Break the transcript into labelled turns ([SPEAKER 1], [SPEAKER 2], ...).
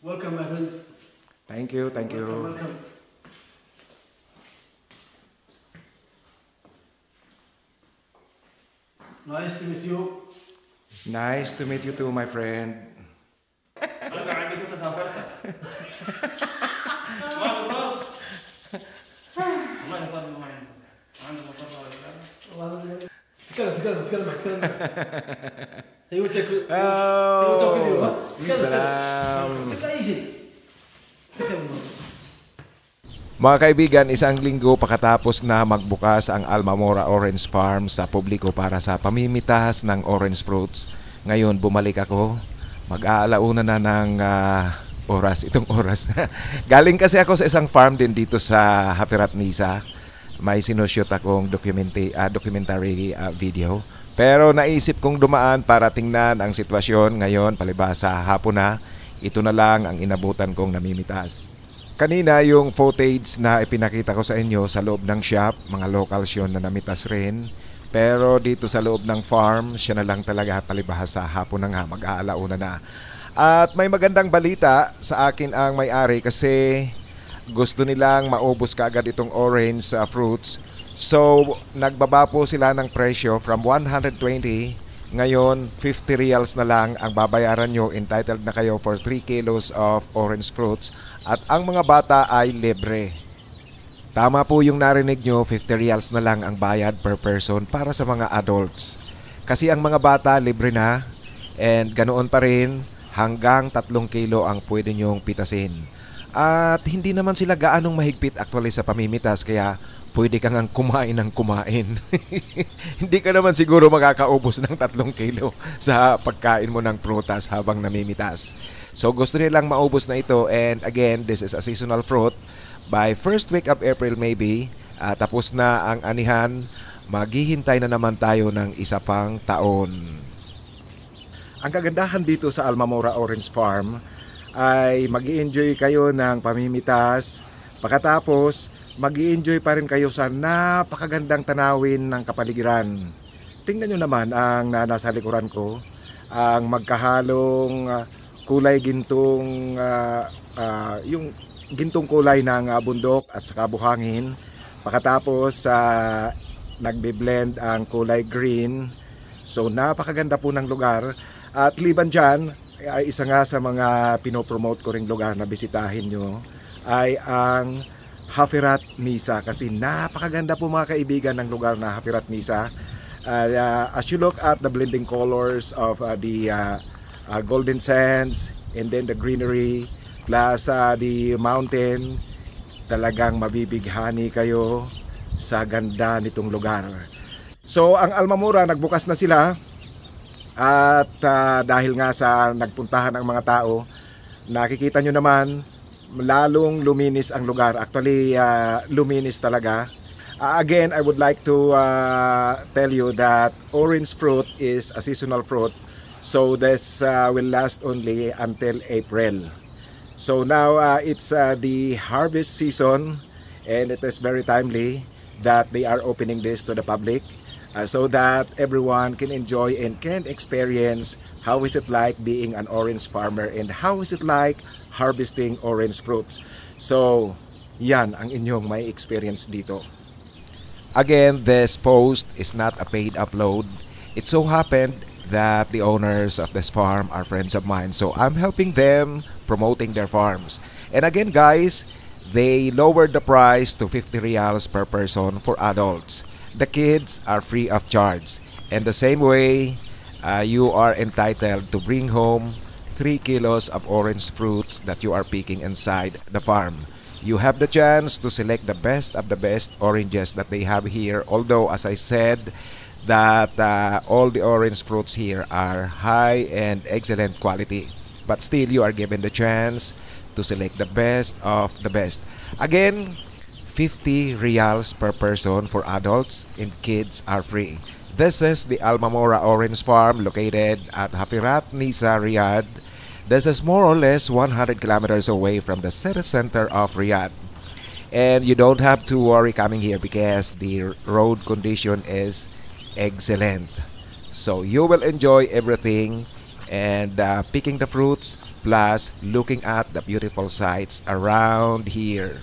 [SPEAKER 1] Welcome, my friends.
[SPEAKER 2] Thank you, thank you.
[SPEAKER 1] Welcome. Nice to meet you.
[SPEAKER 2] Nice to meet you too, my friend.
[SPEAKER 1] تكلم. هي وانت
[SPEAKER 2] Salam.
[SPEAKER 1] اي شيء. تكلم.
[SPEAKER 2] Mga kaibigan, isang linggo pakatapos na magbukas ang Almamora Orange Farm sa publiko para sa pamimitas ng orange fruits. Ngayon bumalik ako. Mag-aalauna na ng itong oras. Galing kasi ako sa isang farm din dito sa Hapirat Nisa. May sinushoot akong documentary video. Pero naisip kong dumaan para tingnan ang sitwasyon ngayon palibasa hapon na. Ito na lang ang inabutan kong namimitas. Kanina yung footage na ipinakita ko sa inyo sa loob ng shop, mga locals yun na namitas rin. Pero dito sa loob ng farm, siya na lang talaga palibhasa hapon na nga, mag-aalauna na. At may magandang balita sa akin ang may-ari kasi gusto nilang maubos kaagad itong orange fruits. So nagbaba po sila ng presyo from 120, ngayon 50 reals na lang ang babayaran nyo. Entitled na kayo for 3 kilos of orange fruits. At ang mga bata ay libre. Tama po yung narinig nyo, 50 reals na lang ang bayad per person para sa mga adults. Kasi ang mga bata libre na, and ganoon pa rin hanggang 3 kilo ang pwede nyong pitasin. At hindi naman sila gaanong mahigpit actually sa pamimitas, kaya pwede kang kumain ng kumain. Hindi ka naman siguro makakaubos ng 3 kilo sa pagkain mo ng prutas habang namimitas. So gusto nilang maubos na ito, and again, this is a seasonal fruit. By first week of April maybe, tapos na ang anihan, maghihintay na naman tayo ng isa pang taon. Ang kagandahan dito sa Almamora Orange Farm ay mag-i-enjoy kayo ng pamimitas. Pagkatapos, mag-i-enjoy pa rin kayo sa napakagandang tanawin ng kapaligiran. Tingnan nyo naman ang nasa likuran ko, ang magkahalong kulay gintong, yung gintong kulay ng bundok at saka buhangin. Pagkatapos, nagbe-blend ang kulay green. So napakaganda po ng lugar. At liban dyan, ay isa nga sa mga pinopromote ko ring lugar na bisitahin nyo ay ang Hapirat Nisa, kasi napakaganda po mga kaibigan ng lugar na Hapirat Nisa. As you look at the blending colors of the golden sands and then the greenery plus the mountain, talagang mabibighani kayo sa ganda nitong lugar. So ang Almamora nagbukas na sila, at dahil nga sa nagpuntahan ang mga tao, nakikita nyo naman lalong luminis ang lugar. Actually luminis talaga. Again, I would like to tell you that orange fruit is a seasonal fruit. So this will last only until April. So now it's the harvest season, and it is very timely that they are opening this to the public, so that everyone can enjoy and can experience how is it like being an orange farmer and how is it like harvesting orange fruits. So yan ang inyong may experience dito. Again, this post is not a paid upload. It so happened that the owners of this farm are friends of mine, so I'm helping them promoting their farms. And again guys, they lowered the price to 50 reals per person for adults. The kids are free of charge, and the same way you are entitled to bring home 3 kilos of orange fruits that you are picking inside the farm. You have the chance to select the best of the best oranges that they have here, although as I said that all the orange fruits here are high and excellent quality, but still you are given the chance to select the best of the best. Again, 50 reals per person for adults, and kids are free. This is the Almamora Orange Farm located at Hapirat Nisa, Riyadh. This is more or less 100 kilometers away from the city center of Riyadh. And you don't have to worry coming here because the road condition is excellent. So you will enjoy everything, and picking the fruits plus looking at the beautiful sights around here.